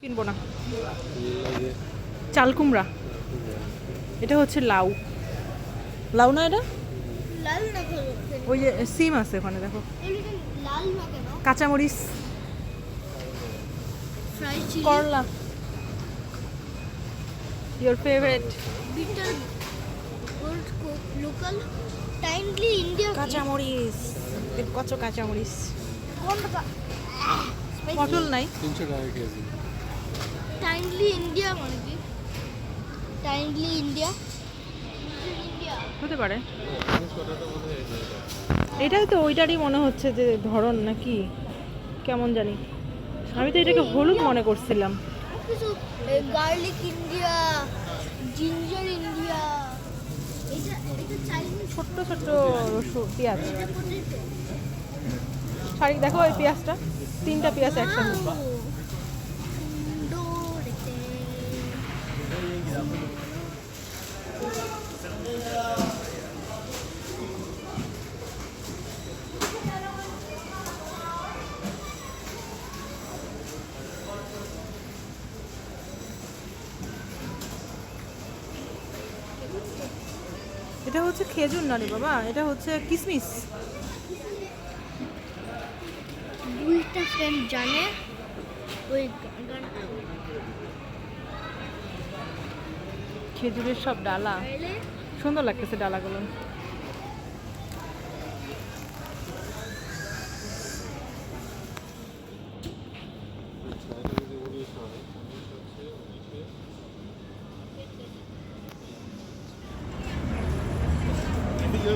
কিনবো না। চাল কুমড়া, এটা হচ্ছে লাউ। লাউ না এটা? লাল না কেন? ওই যে সিম আছে ওখানে দেখো। এগুলো লাল না কেন? কাঁচামরিচ, ফ্রাই চিলি, করলা। Your favourite. Bitter gold local, timely India. কাঁচামরিচ, কত কাঁচামরিচ। কোনটা? পটল নাই। 300 টাকা কেজি। টাইমলি ইন্ডিয়া মানে কি? টাইমলি ইন্ডিয়া ইন্ডিয়া হতে পারে। জিনিসপত্রটা বোধহয় এটা। এটাই তো ওইটারই মনে হচ্ছে যে ধরন নাকি কেমন জানি। আমি তো এটাকে হলুদ মনে করছিলাম। কিছু গার্লিক ইন্ডিয়া, জিঞ্জার ইন্ডিয়া। এটা এটা চাইনিজ। ছোট্ট ছোট্ট রসুন, পেঁয়াজ। এটা পটেটো। শাড়ি দেখো এই পেঁয়াজটা, 3টা পেঁয়াজ একসাথে। এটা হচ্ছে খেজুর না রে বাবা, এটা হচ্ছে কিশমিশ। দুইটা ফ্রেন্ড জানে ওই গানটা খেজুরের সব ডালা, গাইলে সুন্দর লাগতেছে ডালাগুলো। Yo,